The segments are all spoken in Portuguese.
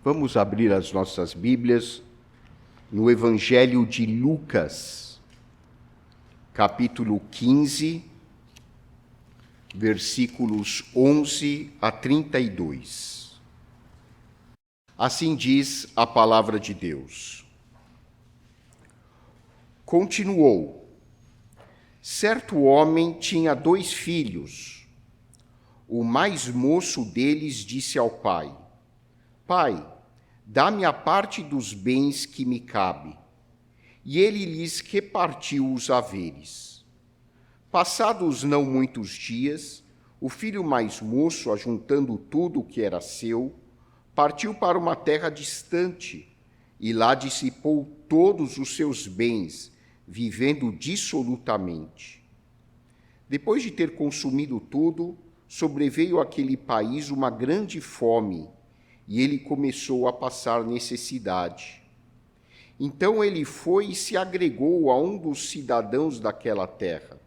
Vamos abrir as nossas Bíblias no Evangelho de Lucas, capítulo 15, versículos 11 a 32. Assim diz a palavra de Deus. Continuou: certo homem tinha 2 filhos. O mais moço deles disse ao pai: Pai, dá-me a parte dos bens que me cabe. E ele lhes repartiu os haveres. Passados não muitos dias, o filho mais moço, ajuntando tudo o que era seu, partiu para uma terra distante e lá dissipou todos os seus bens, vivendo dissolutamente. Depois de ter consumido tudo, sobreveio àquele país uma grande fome, e ele começou a passar necessidade. Então ele foi e se agregou a um dos cidadãos daquela terra,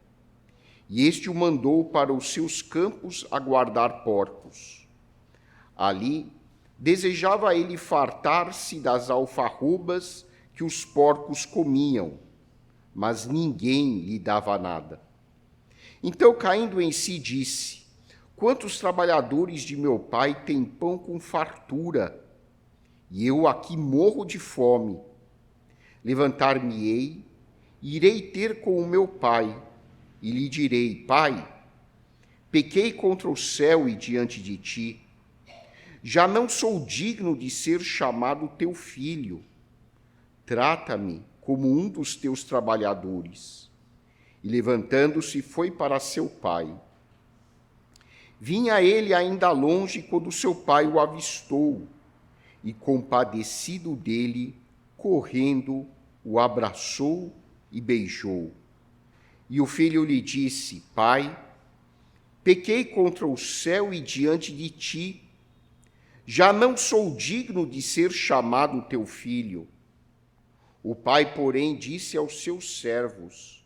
e este o mandou para os seus campos a guardar porcos. Ali desejava ele fartar-se das alfarrobas que os porcos comiam, mas ninguém lhe dava nada. Então, caindo em si, disse: Quantos trabalhadores de meu pai têm pão com fartura, e eu aqui morro de fome. Levantar-me-ei, irei ter com o meu pai, e lhe direi: Pai, pequei contra o céu e diante de ti. Já não sou digno de ser chamado teu filho. Trata-me como um dos teus trabalhadores. E levantando-se, foi para seu pai. Vinha ele ainda longe quando seu pai o avistou, e compadecido dele, correndo, o abraçou e beijou. E o filho lhe disse: Pai, pequei contra o céu e diante de ti. Já não sou digno de ser chamado teu filho. O pai, porém, disse aos seus servos: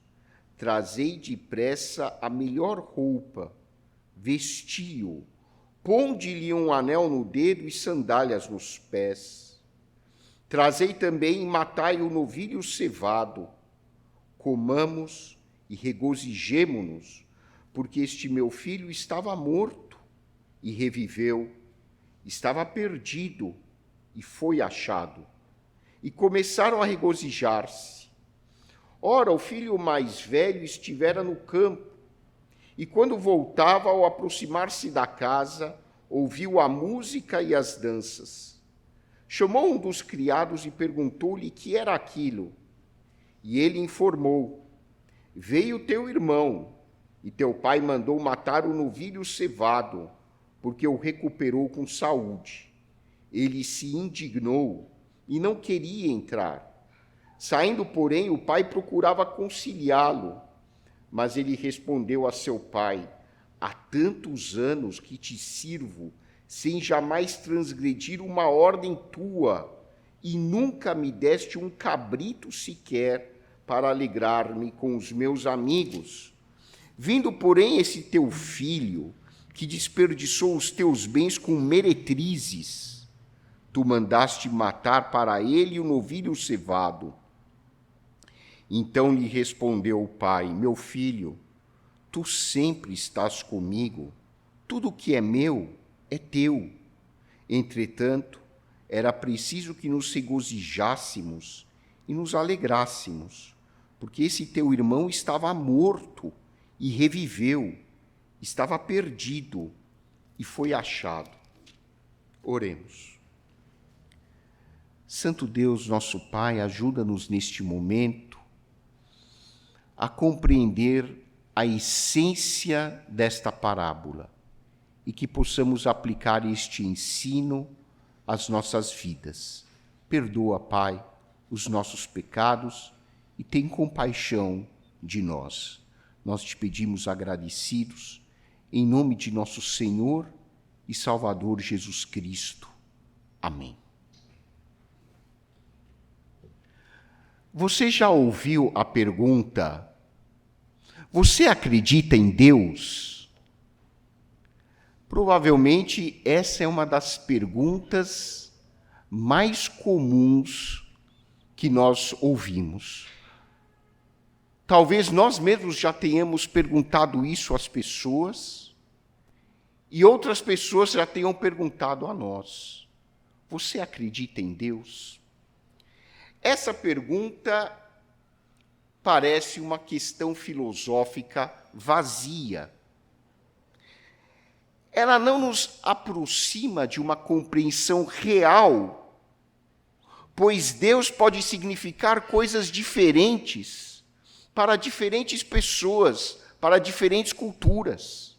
Trazei depressa a melhor roupa, vestiu, ponde-lhe um anel no dedo e sandálias nos pés. Trazei também e matai o novilho cevado. Comamos e regozijemo-nos, porque este meu filho estava morto e reviveu, estava perdido e foi achado. E começaram a regozijar-se. Ora, o filho mais velho estivera no campo, e quando voltava, ao aproximar-se da casa, ouviu a música e as danças. Chamou um dos criados e perguntou-lhe que era aquilo. E ele informou: Veio teu irmão, e teu pai mandou matar o novilho cevado, porque o recuperou com saúde. Ele se indignou e não queria entrar. Saindo, porém, o pai procurava conciliá-lo. Mas ele respondeu a seu pai: Há tantos anos que te sirvo, sem jamais transgredir uma ordem tua, e nunca me deste um cabrito sequer para alegrar-me com os meus amigos. Vindo, porém, esse teu filho, que desperdiçou os teus bens com meretrizes, tu mandaste matar para ele o novilho cevado. Então lhe respondeu o pai: Meu filho, tu sempre estás comigo, tudo o que é meu é teu. Entretanto, era preciso que nos regozijássemos e nos alegrássemos, porque esse teu irmão estava morto e reviveu, estava perdido e foi achado. Oremos. Santo Deus, nosso Pai, ajuda-nos neste momento a compreender a essência desta parábola e que possamos aplicar este ensino às nossas vidas. Perdoa, Pai, os nossos pecados e tem compaixão de nós. Nós te pedimos agradecidos, em nome de nosso Senhor e Salvador Jesus Cristo. Amém. Você já ouviu a pergunta: Você acredita em Deus? Provavelmente essa é uma das perguntas mais comuns que nós ouvimos. Talvez nós mesmos já tenhamos perguntado isso às pessoas, e outras pessoas já tenham perguntado a nós: você acredita em Deus? Essa pergunta parece uma questão filosófica vazia. Ela não nos aproxima de uma compreensão real, pois Deus pode significar coisas diferentes para diferentes pessoas, para diferentes culturas.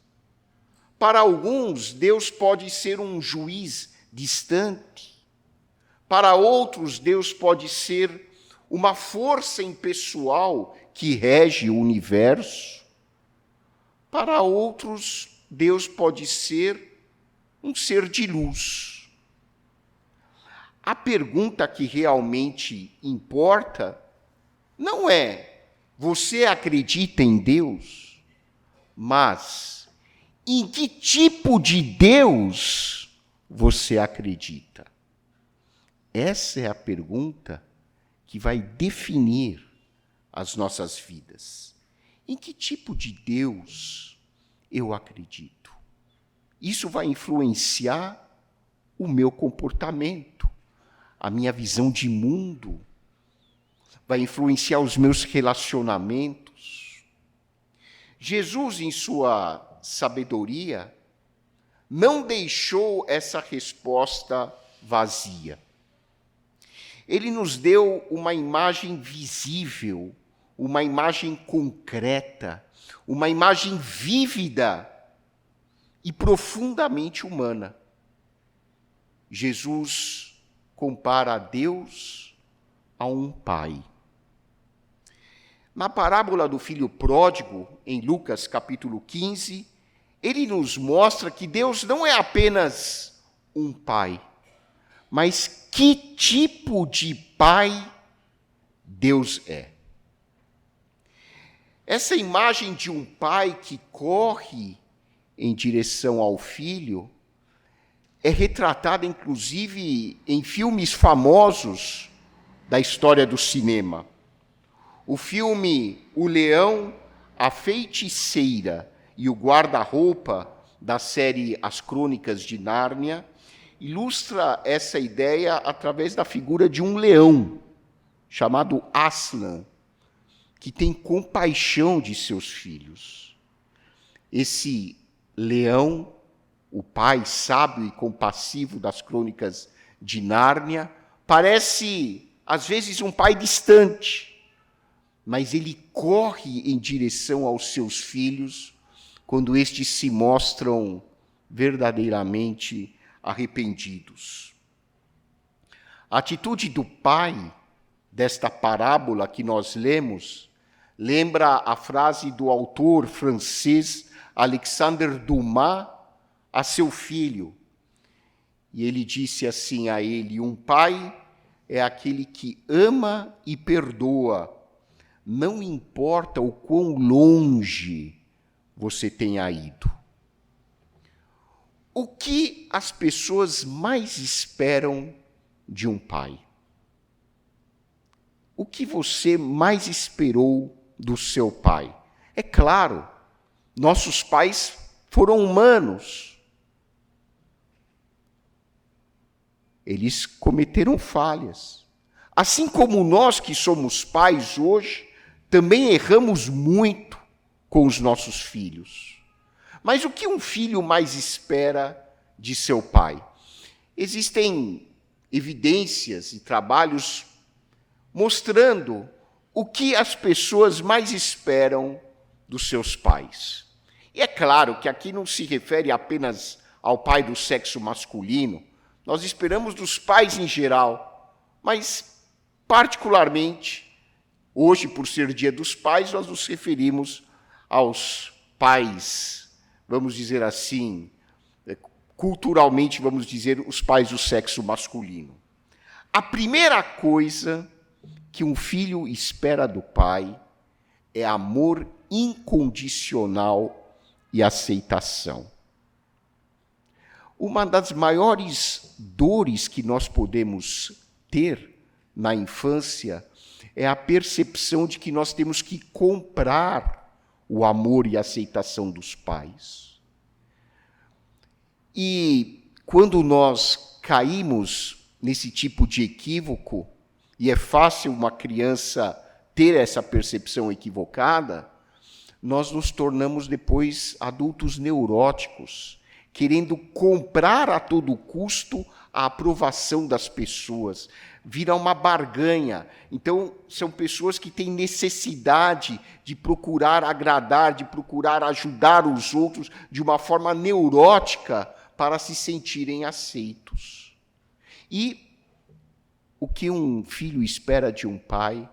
Para alguns, Deus pode ser um juiz distante. Para outros, Deus pode ser uma força impessoal que rege o universo. Para outros, Deus pode ser um ser de luz. A pergunta que realmente importa não é: você acredita em Deus? Mas em que tipo de Deus você acredita? Essa é a pergunta que vai definir as nossas vidas. Em que tipo de Deus eu acredito? Isso vai influenciar o meu comportamento, a minha visão de mundo, vai influenciar os meus relacionamentos. Jesus, em sua sabedoria, não deixou essa resposta vazia. Ele nos deu uma imagem visível, uma imagem concreta, uma imagem vívida e profundamente humana. Jesus compara a Deus a um pai. Na parábola do filho pródigo, em Lucas capítulo 15, ele nos mostra que Deus não é apenas um pai, mas que tipo de pai Deus é. Essa imagem de um pai que corre em direção ao filho é retratada, inclusive, em filmes famosos da história do cinema. O filme O Leão, a Feiticeira e o Guarda-Roupa, da série As Crônicas de Nárnia, ilustra essa ideia através da figura de um leão, chamado Aslan, que tem compaixão de seus filhos. Esse leão, o pai sábio e compassivo das Crônicas de Nárnia, parece, às vezes, um pai distante, mas ele corre em direção aos seus filhos quando estes se mostram verdadeiramente arrependidos. A atitude do pai desta parábola que nós lemos lembra a frase do autor francês Alexandre Dumas a seu filho. E ele disse assim a ele: um pai é aquele que ama e perdoa, não importa o quão longe você tenha ido. O que as pessoas mais esperam de um pai? O que você mais esperou do seu pai? É claro, nossos pais foram humanos. Eles cometeram falhas. Assim como nós que somos pais hoje, também erramos muito com os nossos filhos. Mas o que um filho mais espera de seu pai? Existem evidências e trabalhos mostrando o que as pessoas mais esperam dos seus pais. E é claro que aqui não se refere apenas ao pai do sexo masculino, nós esperamos dos pais em geral, mas particularmente, hoje, por ser Dia dos Pais, nós nos referimos aos pais, vamos dizer assim, culturalmente, vamos dizer, os pais do sexo masculino. A primeira coisa que um filho espera do pai é amor incondicional e aceitação. uma das maiores dores que nós podemos ter na infância é a percepção de que nós temos que comprar o amor e a aceitação dos pais. E quando nós caímos nesse tipo de equívoco, e é fácil uma criança ter essa percepção equivocada, nós nos tornamos depois adultos neuróticos, querendo comprar a todo custo a aprovação das pessoas. Vira uma barganha. Então, são pessoas que têm necessidade de procurar agradar, de procurar ajudar os outros de uma forma neurótica para se sentirem aceitos. E o que um filho espera de um pai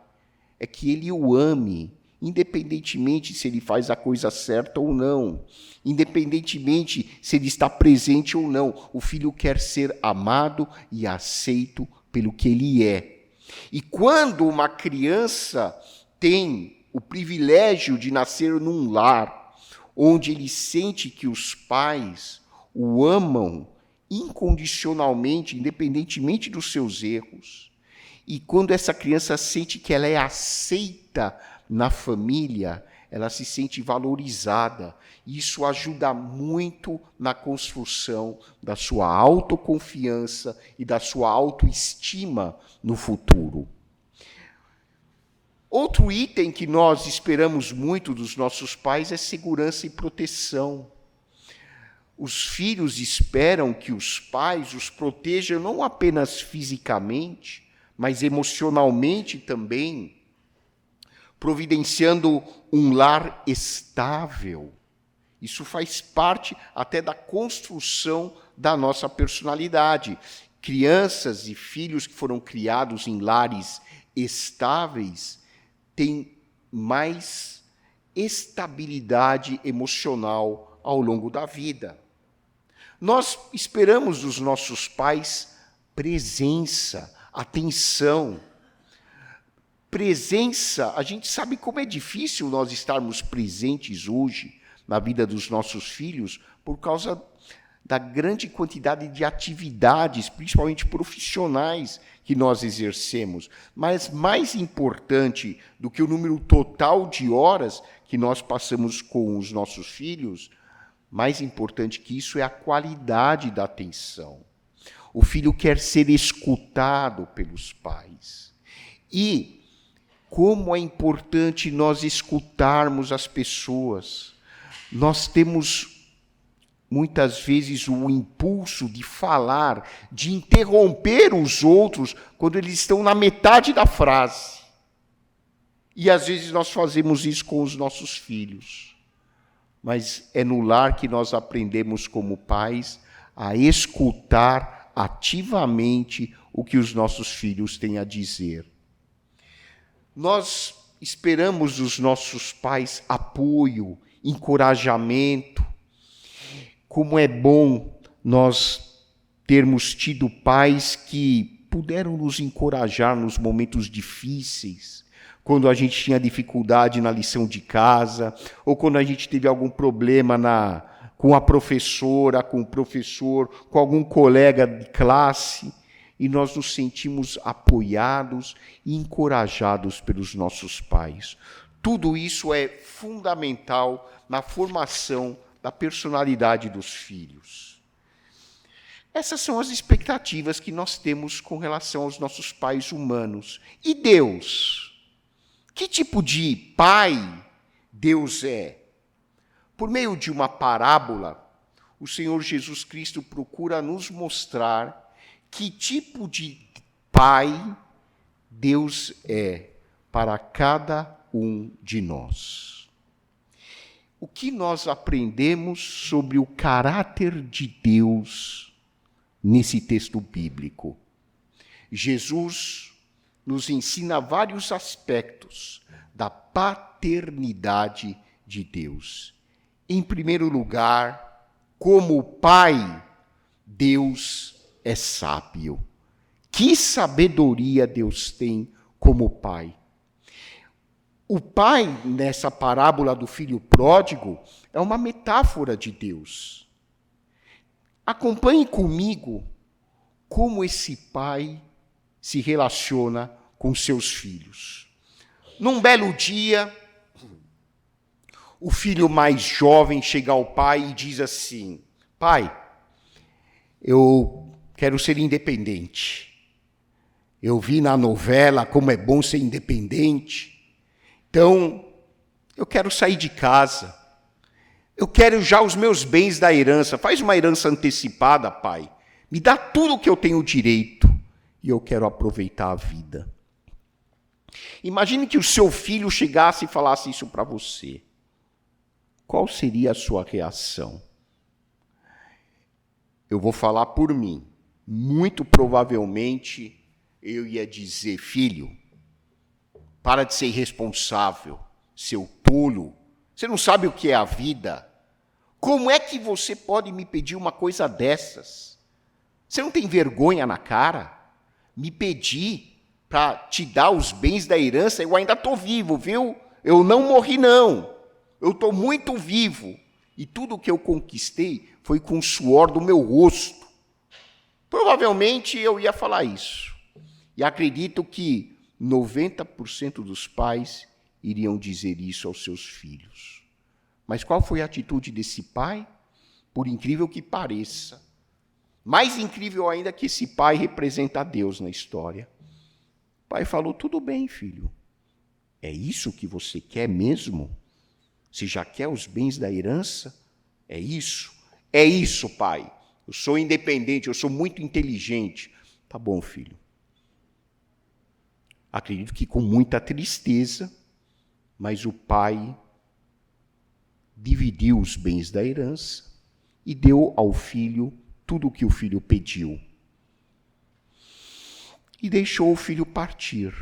é que ele o ame, independentemente se ele faz a coisa certa ou não, independentemente se ele está presente ou não. O filho quer ser amado e aceito pelo que ele é. E quando uma criança tem o privilégio de nascer num lar onde ele sente que os pais o amam incondicionalmente, independentemente dos seus erros, e quando essa criança sente que ela é aceita na família, ela se sente valorizada. Isso ajuda muito na construção da sua autoconfiança e da sua autoestima no futuro. Outro item que nós esperamos muito dos nossos pais é segurança e proteção. Os filhos esperam que os pais os protejam não apenas fisicamente, mas emocionalmente também, providenciando um lar estável. Isso faz parte até da construção da nossa personalidade. Crianças e filhos que foram criados em lares estáveis têm mais estabilidade emocional ao longo da vida. Nós esperamos dos nossos pais presença, atenção. Presença, a gente sabe como é difícil nós estarmos presentes hoje na vida dos nossos filhos por causa da grande quantidade de atividades, principalmente profissionais, que nós exercemos. Mas mais importante do que o número total de horas que nós passamos com os nossos filhos, mais importante que isso é a qualidade da atenção. O filho quer ser escutado pelos pais. E como é importante nós escutarmos as pessoas. Nós temos, muitas vezes, o impulso de falar, de interromper os outros quando eles estão na metade da frase. E, às vezes, nós fazemos isso com os nossos filhos. Mas é no lar que nós aprendemos, como pais, a escutar ativamente o que os nossos filhos têm a dizer. Nós esperamos dos nossos pais apoio, encorajamento. Como é bom nós termos tido pais que puderam nos encorajar nos momentos difíceis, quando a gente tinha dificuldade na lição de casa, ou quando a gente teve algum problema com a professora, com o professor, com algum colega de classe, e nós nos sentimos apoiados e encorajados pelos nossos pais. Tudo isso é fundamental na formação da personalidade dos filhos. Essas são as expectativas que nós temos com relação aos nossos pais humanos. E Deus? Que tipo de pai Deus é? Por meio de uma parábola, o Senhor Jesus Cristo procura nos mostrar que tipo de pai Deus é para cada um de nós. O que nós aprendemos sobre o caráter de Deus nesse texto bíblico? Jesus nos ensina vários aspectos da paternidade de Deus. Em primeiro lugar, como pai, Deus é sábio. Que sabedoria Deus tem como pai. O pai, nessa parábola do filho pródigo, é uma metáfora de Deus. Acompanhe comigo como esse pai se relaciona com seus filhos. Num belo dia, o filho mais jovem chega ao pai e diz assim: pai, eu quero ser independente. Eu vi na novela como é bom ser independente. Então, eu quero sair de casa. Eu quero já os meus bens da herança. Faz uma herança antecipada, pai. Me dá tudo o que eu tenho direito. E eu quero aproveitar a vida. Imagine que o seu filho chegasse e falasse isso para você. Qual seria a sua reação? Eu vou falar por mim. Muito provavelmente, eu ia dizer: filho, para de ser irresponsável, seu tolo. Você não sabe o que é a vida. Como é que você pode me pedir uma coisa dessas? Você não tem vergonha na cara? Me pedir para te dar os bens da herança? Eu ainda estou vivo, viu? Eu não morri, não. Eu estou muito vivo. E tudo que eu conquistei foi com o suor do meu rosto. Provavelmente eu ia falar isso. E acredito que 90% dos pais iriam dizer isso aos seus filhos. Mas qual foi a atitude desse pai? Por incrível que pareça. Mais incrível ainda que esse pai representa a Deus na história. O pai falou: tudo bem, filho. É isso que você quer mesmo? Você já quer os bens da herança? É isso? É isso, pai. Eu sou independente, eu sou muito inteligente. Tá bom, filho. Acredito que com muita tristeza, mas o pai dividiu os bens da herança e deu ao filho tudo o que o filho pediu. E deixou o filho partir.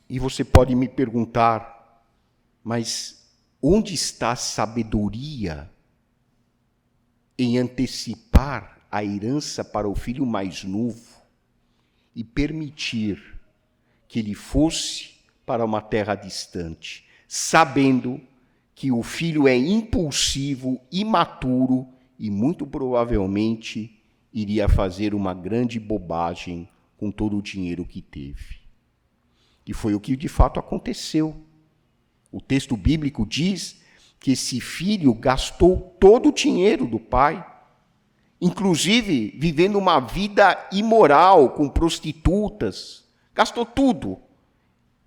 E você pode me perguntar: mas onde está a sabedoria em antecipar a herança para o filho mais novo e permitir que ele fosse para uma terra distante, sabendo que o filho é impulsivo, imaturo e muito provavelmente iria fazer uma grande bobagem com todo o dinheiro que teve. E foi o que de fato aconteceu. O texto bíblico diz que esse filho gastou todo o dinheiro do pai, inclusive vivendo uma vida imoral com prostitutas, gastou tudo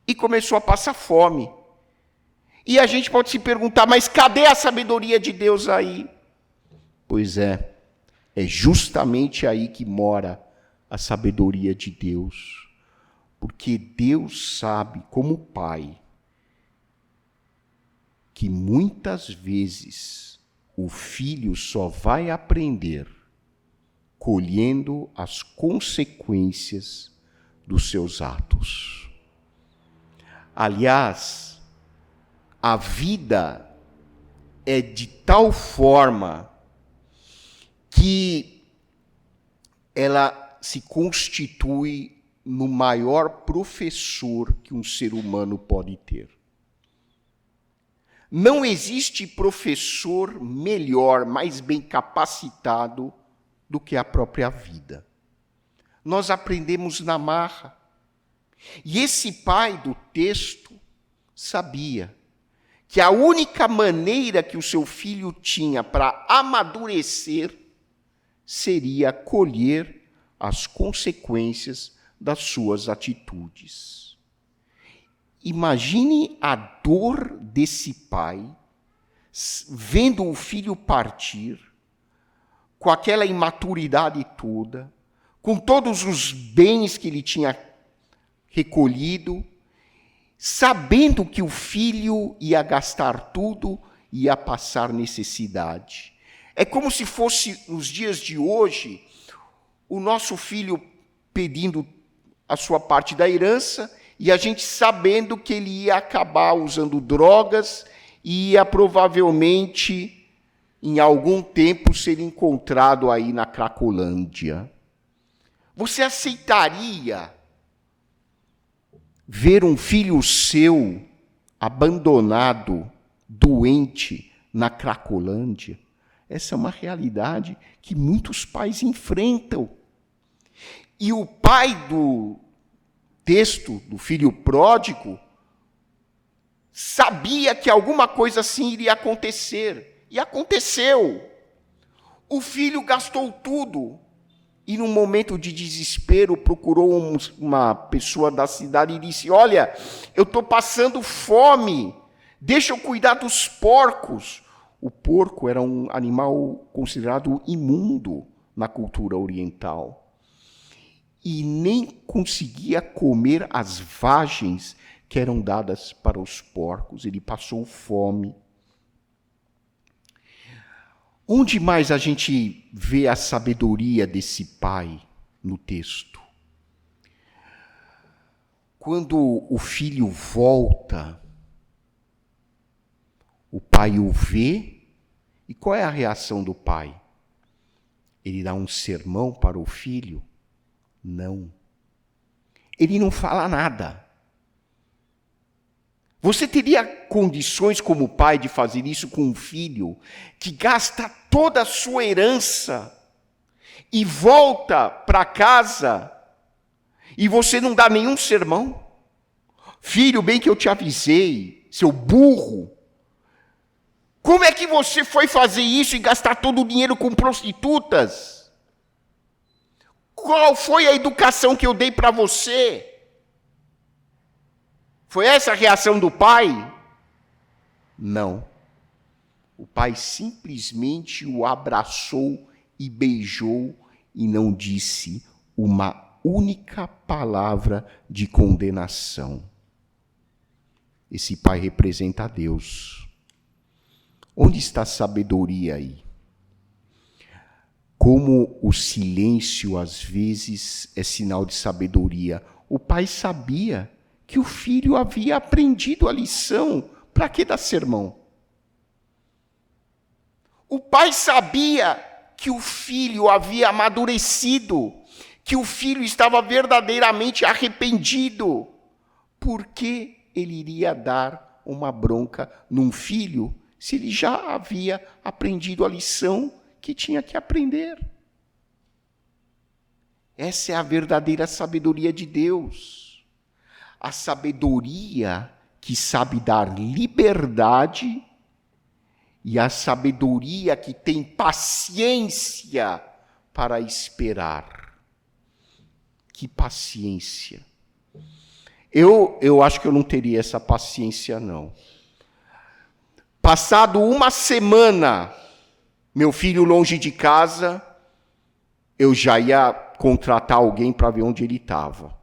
e começou a passar fome. E a gente pode se perguntar: mas cadê a sabedoria de Deus aí? Pois é justamente aí que mora a sabedoria de Deus. Porque Deus sabe, como Pai, que muitas vezes o filho só vai aprender colhendo as consequências dos seus atos. Aliás, a vida é de tal forma que ela se constitui no maior professor que um ser humano pode ter. Não existe professor melhor, mais bem capacitado do que a própria vida. Nós aprendemos na marra. E esse pai do texto sabia que a única maneira que o seu filho tinha para amadurecer seria colher as consequências das suas atitudes. Imagine a dor desse pai vendo o filho partir, com aquela imaturidade toda, com todos os bens que ele tinha recolhido, sabendo que o filho ia gastar tudo e ia passar necessidade. É como se fosse, nos dias de hoje, o nosso filho pedindo a sua parte da herança e a gente sabendo que ele ia acabar usando drogas e ia provavelmente, em algum tempo, ser encontrado aí na Cracolândia. Você aceitaria ver um filho seu abandonado, doente, na Cracolândia? Essa é uma realidade que muitos pais enfrentam. E o pai do texto, do filho pródigo, sabia que alguma coisa assim iria acontecer. E aconteceu. O filho gastou tudo. E num momento de desespero, procurou uma pessoa da cidade e disse: olha, eu estou passando fome. Deixa eu cuidar dos porcos. O porco era um animal considerado imundo na cultura oriental. E nem conseguia comer as vagens que eram dadas para os porcos. Ele passou fome. Onde mais a gente vê a sabedoria desse pai no texto? Quando o filho volta, o pai o vê, e qual é a reação do pai? Ele dá um sermão para o filho? Não. Ele não fala nada. Você teria condições como pai de fazer isso com um filho que gasta toda a sua herança e volta para casa e você não dá nenhum sermão? Filho, bem que eu te avisei, seu burro. Como é que você foi fazer isso e gastar todo o dinheiro com prostitutas? Qual foi a educação que eu dei para você? Foi essa a reação do pai? Não. O pai simplesmente o abraçou e beijou e não disse uma única palavra de condenação. Esse pai representa a Deus. Onde está a sabedoria aí? Como o silêncio às vezes é sinal de sabedoria. O pai sabia que o filho havia aprendido a lição. Para que dar sermão? O pai sabia que o filho havia amadurecido, que o filho estava verdadeiramente arrependido. Por que ele iria dar uma bronca num filho se ele já havia aprendido a lição que tinha que aprender? Essa é a verdadeira sabedoria de Deus. A sabedoria que sabe dar liberdade e a sabedoria que tem paciência para esperar. Que paciência! Eu acho que eu não teria essa paciência, não. Passado uma semana, meu filho longe de casa, eu já ia contratar alguém para ver onde ele estava.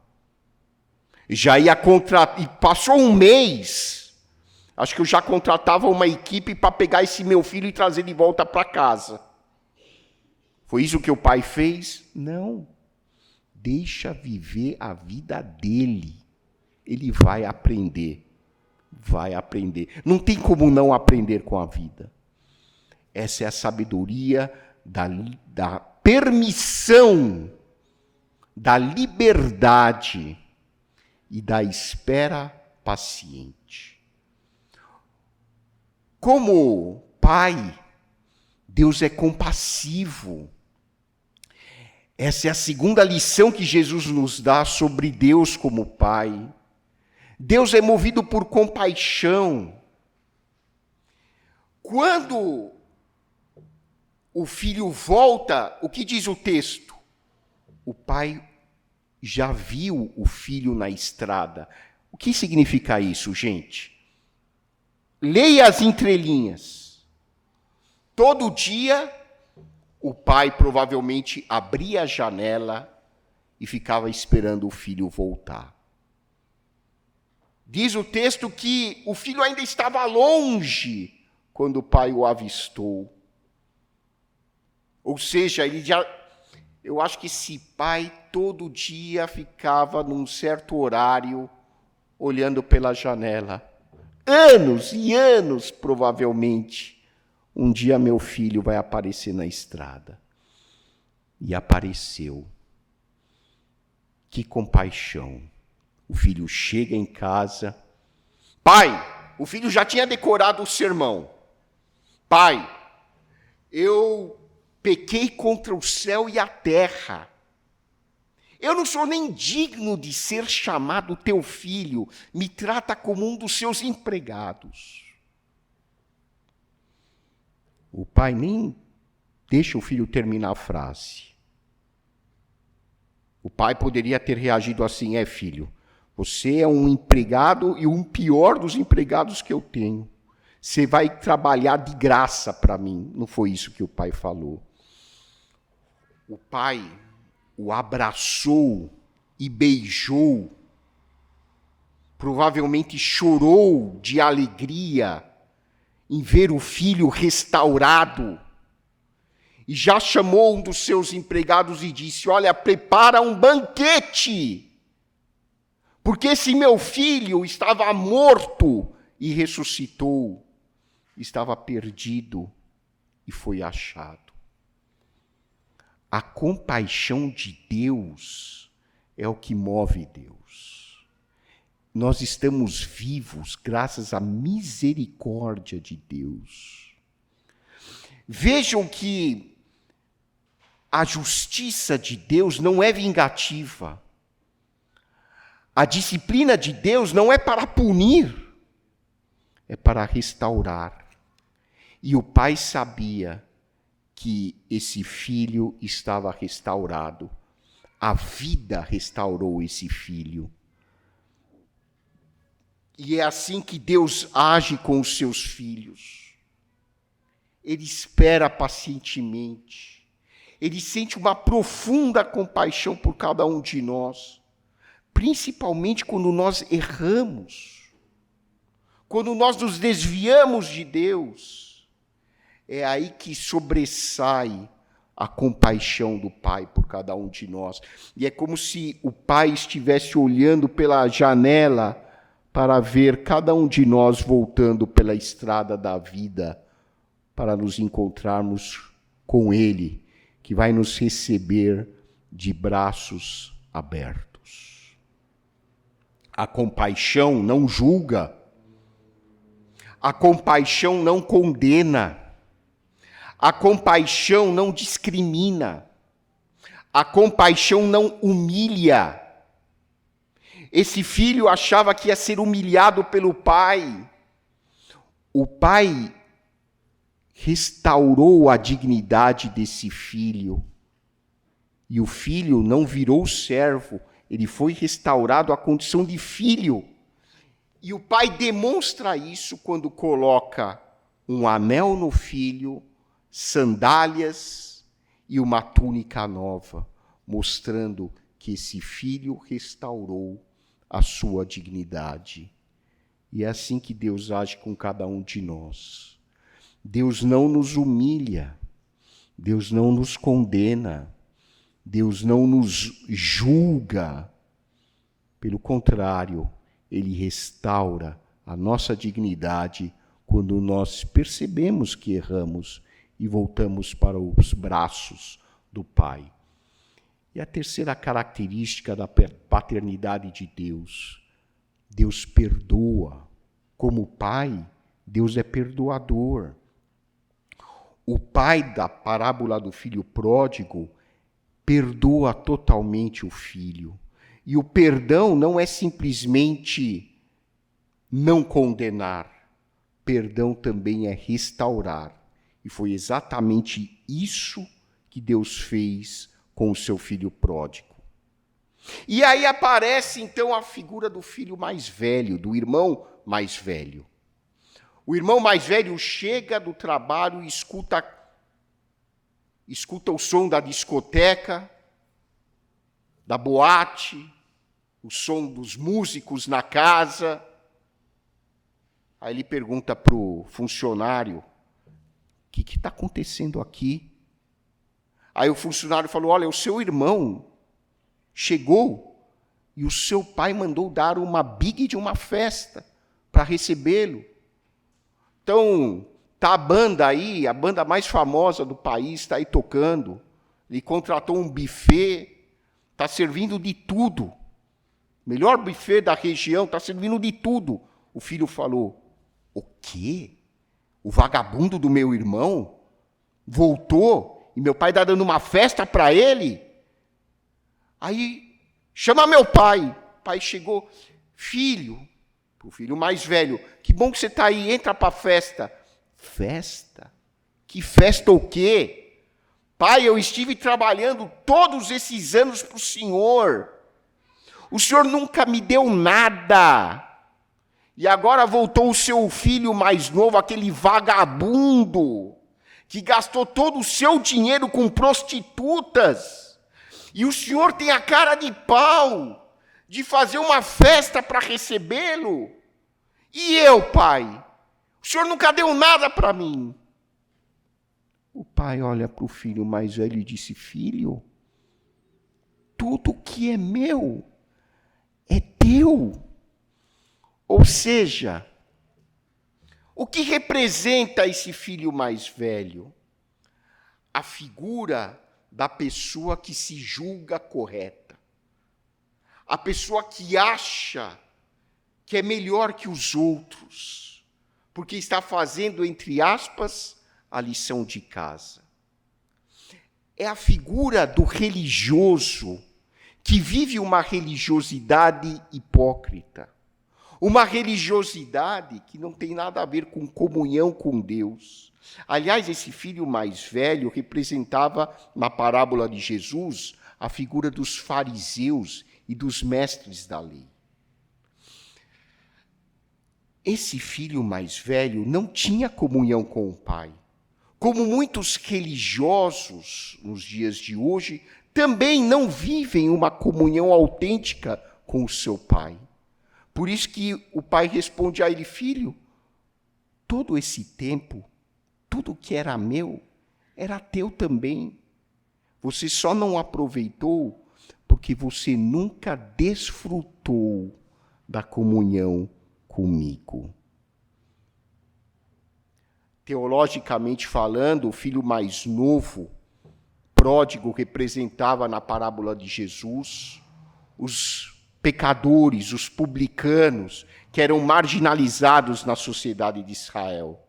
Já ia contratar, e passou um mês, acho que eu já contratava uma equipe para pegar esse meu filho e trazer de volta para casa. Foi isso que o pai fez? Não. Deixa viver a vida dele. Ele vai aprender. Vai aprender. Não tem como não aprender com a vida. Essa é a sabedoria da permissão, da liberdade e da espera paciente. Como pai, Deus é compassivo. Essa é a segunda lição que Jesus nos dá sobre Deus como pai. Deus é movido por compaixão. Quando o filho volta, o que diz o texto? O pai já viu o filho na estrada. O que significa isso, gente? Leia as entrelinhas. Todo dia, o pai provavelmente abria a janela e ficava esperando o filho voltar. Diz o texto que o filho ainda estava longe quando o pai o avistou. Ou seja, eu acho que esse pai todo dia ficava num certo horário olhando pela janela. Anos e anos, provavelmente. Um dia meu filho vai aparecer na estrada. E apareceu. Que compaixão. O filho chega em casa. Pai, o filho já tinha decorado o sermão. Pai, eu pequei contra o céu e a terra. Eu não sou nem digno de ser chamado teu filho. Me trata como um dos seus empregados. O pai nem deixa o filho terminar a frase. O pai poderia ter reagido assim: filho, você é um empregado e um pior dos empregados que eu tenho. Você vai trabalhar de graça para mim. Não foi isso que o pai falou. O pai o abraçou e beijou. Provavelmente chorou de alegria em ver o filho restaurado. E já chamou um dos seus empregados e disse: olha, prepara um banquete, porque esse meu filho estava morto e ressuscitou, estava perdido e foi achado. A compaixão de Deus é o que move Deus. Nós estamos vivos graças à misericórdia de Deus. Vejam que a justiça de Deus não é vingativa. A disciplina de Deus não é para punir, é para restaurar. E o pai sabia que esse filho estava restaurado. A vida restaurou esse filho. E é assim que Deus age com os seus filhos. Ele espera pacientemente. Ele sente uma profunda compaixão por cada um de nós, principalmente quando nós erramos, quando nós nos desviamos de Deus. É aí que sobressai a compaixão do Pai por cada um de nós. E é como se o Pai estivesse olhando pela janela para ver cada um de nós voltando pela estrada da vida, para nos encontrarmos com Ele, que vai nos receber de braços abertos. A compaixão não julga. A compaixão não condena. A compaixão não discrimina. A compaixão não humilha. Esse filho achava que ia ser humilhado pelo pai. O pai restaurou a dignidade desse filho. E o filho não virou servo, ele foi restaurado à condição de filho. E o pai demonstra isso quando coloca um anel no filho, sandálias e uma túnica nova, mostrando que esse filho restaurou a sua dignidade. E é assim que Deus age com cada um de nós. Deus não nos humilha, Deus não nos condena, Deus não nos julga. Pelo contrário, Ele restaura a nossa dignidade quando nós percebemos que erramos e voltamos para os braços do Pai. E a terceira característica da paternidade de Deus: Deus perdoa. Como Pai, Deus é perdoador. O pai da parábola do filho pródigo perdoa totalmente o filho. E o perdão não é simplesmente não condenar. Perdão também é restaurar. E foi exatamente isso que Deus fez com o seu filho pródigo. E aí aparece então a figura do filho mais velho, do irmão mais velho. O irmão mais velho chega do trabalho e escuta o som da discoteca, da boate, o som dos músicos na casa. Aí ele pergunta para o funcionário: o que está acontecendo aqui? Aí o funcionário falou: olha, o seu irmão chegou e o seu pai mandou dar uma big de uma festa para recebê-lo. Então, está a banda aí, a banda mais famosa do país, está aí tocando. Ele contratou um buffet, está servindo de tudo. Melhor buffet da região, está servindo de tudo. O filho falou: o quê? O vagabundo do meu irmão voltou, e meu pai está dando uma festa para ele. Aí, chama meu pai. O pai chegou, filho, o filho mais velho, que bom que você está aí, entra para a festa. Festa? Que festa o quê? Pai, eu estive trabalhando todos esses anos para o senhor nunca me deu nada. E agora voltou o seu filho mais novo, aquele vagabundo, que gastou todo o seu dinheiro com prostitutas. E o senhor tem a cara de pau de fazer uma festa para recebê-lo. E eu, pai? O senhor nunca deu nada para mim. O pai olha para o filho mais velho e disse, filho, tudo que é meu é teu. Ou seja, o que representa esse filho mais velho? A figura da pessoa que se julga correta. A pessoa que acha que é melhor que os outros, porque está fazendo, entre aspas, a lição de casa. É a figura do religioso que vive uma religiosidade hipócrita. Uma religiosidade que não tem nada a ver com comunhão com Deus. Aliás, esse filho mais velho representava, na parábola de Jesus, a figura dos fariseus e dos mestres da lei. Esse filho mais velho não tinha comunhão com o pai. Como muitos religiosos nos dias de hoje, também não vivem uma comunhão autêntica com o seu pai. Por isso que o pai responde a ele, filho, todo esse tempo, tudo que era meu, era teu também. Você só não aproveitou porque você nunca desfrutou da comunhão comigo. Teologicamente falando, o filho mais novo, pródigo, representava na parábola de Jesus os pecadores, os publicanos, que eram marginalizados na sociedade de Israel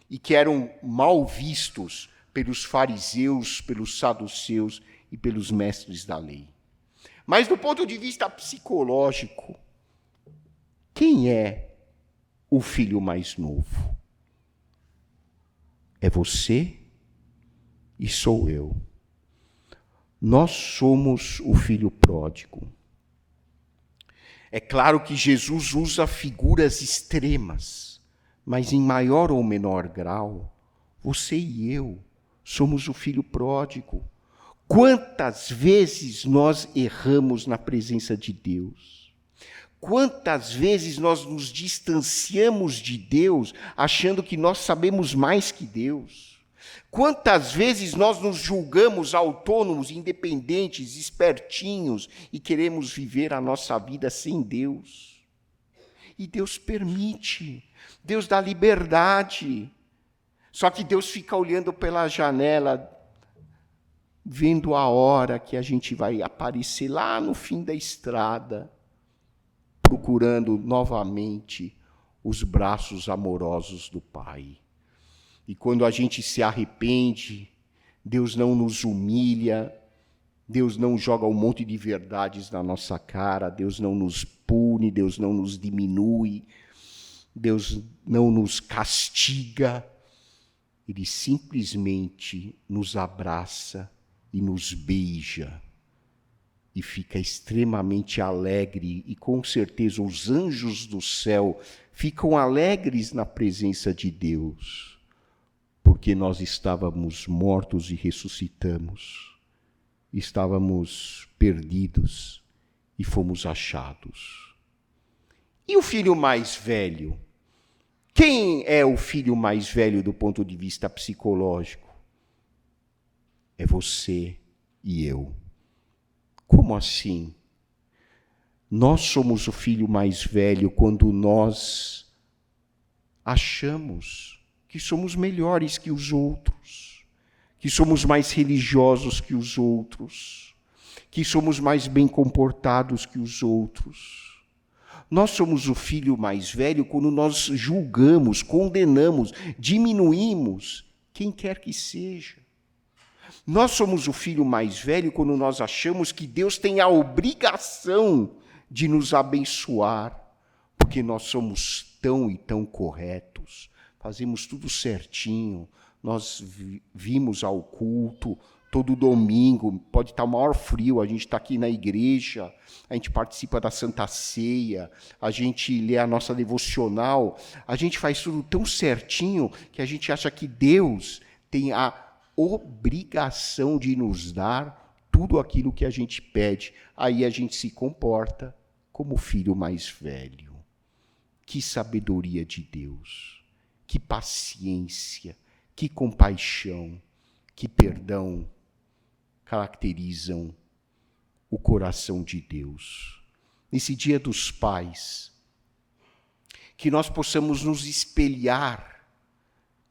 e que eram mal vistos pelos fariseus, pelos saduceus e pelos mestres da lei. Mas do ponto de vista psicológico, quem é o filho mais novo? É você e sou eu. Nós somos o filho pródigo. É claro que Jesus usa figuras extremas, mas em maior ou menor grau, você e eu somos o filho pródigo. Quantas vezes nós erramos na presença de Deus? Quantas vezes nós nos distanciamos de Deus, achando que nós sabemos mais que Deus? Quantas vezes nós nos julgamos autônomos, independentes, espertinhos e queremos viver a nossa vida sem Deus? E Deus permite, Deus dá liberdade. Só que Deus fica olhando pela janela, vendo a hora que a gente vai aparecer lá no fim da estrada, procurando novamente os braços amorosos do Pai. E quando a gente se arrepende, Deus não nos humilha, Deus não joga um monte de verdades na nossa cara, Deus não nos pune, Deus não nos diminui, Deus não nos castiga. Ele simplesmente nos abraça e nos beija. E fica extremamente alegre, e com certeza os anjos do céu ficam alegres na presença de Deus, porque nós estávamos mortos e ressuscitamos, estávamos perdidos e fomos achados. E o filho mais velho? Quem é o filho mais velho do ponto de vista psicológico? É você e eu. Como assim? Nós somos o filho mais velho quando nós achamos que somos melhores que os outros, que somos mais religiosos que os outros, que somos mais bem comportados que os outros. Nós somos o filho mais velho quando nós julgamos, condenamos, diminuímos quem quer que seja. Nós somos o filho mais velho quando nós achamos que Deus tem a obrigação de nos abençoar, porque nós somos tão e tão corretos, fazemos tudo certinho, nós vimos ao culto todo domingo, pode estar o maior frio, a gente está aqui na igreja, a gente participa da Santa Ceia, a gente lê a nossa devocional, a gente faz tudo tão certinho que a gente acha que Deus tem a obrigação de nos dar tudo aquilo que a gente pede. Aí a gente se comporta como o filho mais velho. Que sabedoria de Deus, que paciência, que compaixão, que perdão caracterizam o coração de Deus. Nesse Dia dos Pais, que nós possamos nos espelhar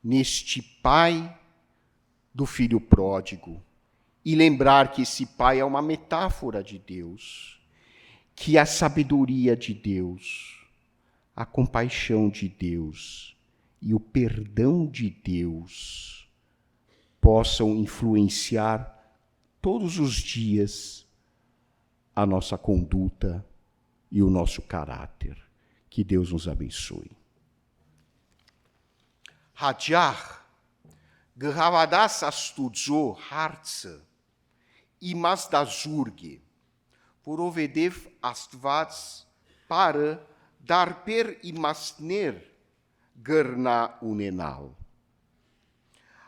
neste pai do filho pródigo e lembrar que esse pai é uma metáfora de Deus, que a sabedoria de Deus, a compaixão de Deus e o perdão de Deus possam influenciar todos os dias a nossa conduta e o nosso caráter. Que Deus nos abençoe. Hadiach Gehavadas astudzo hartse, imas da zurge, porovedev astvats para dar per imasner gerna unenal.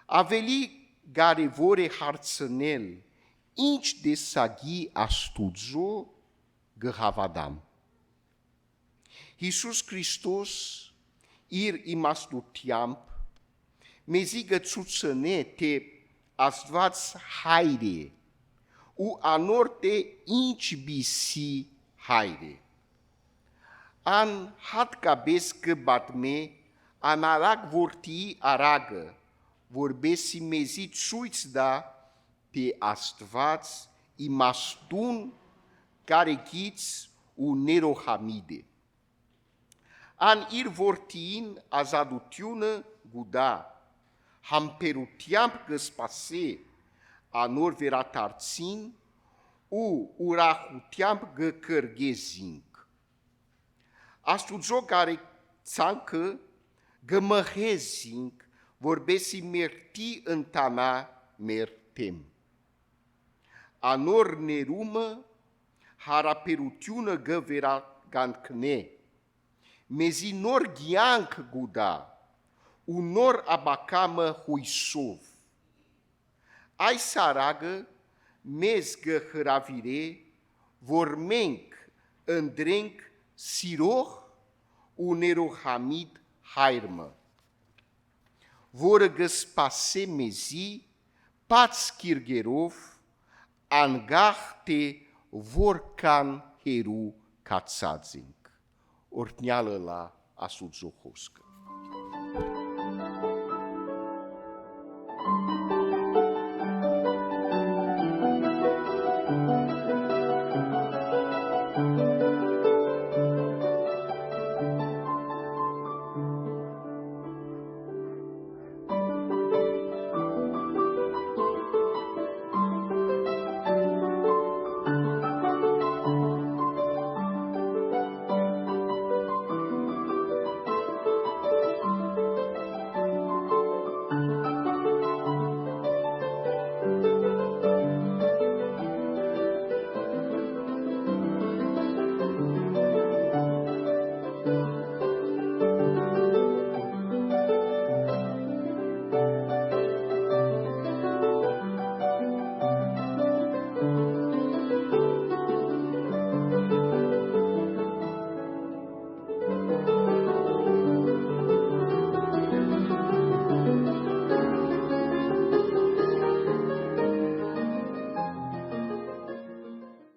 Aveli garevore hartsenel, inch de sagi astudzo gehavadam. Jesus Christos ir imas do tiamp, meziga tsutsene te astvats haire, u anor te inchbisi haire. An hat gabes gebatme, anarag vorti araga, vorbesi mezit suitsda te astvats imastun caregits u nerohamide. An ir vortiin azadutiune guda, hamperutiamp găspase, anor veratarțin, u urahutiamp găcărgezing. Astudzo care țancă gămăhezing, vorbesi merti întana mertem. Anor nerumă, haraperutiună găveragancne, mezi nor ghianc guda, unor abacamă huisov. Ai saragă, mezgă hăravire, vormenc, îndrenc, siroh, unerohamid hairmă. Voră găspase mezi, paț kirgerov, angahte, vorcan heru katsadzink. Ortneală la asudzohoscă.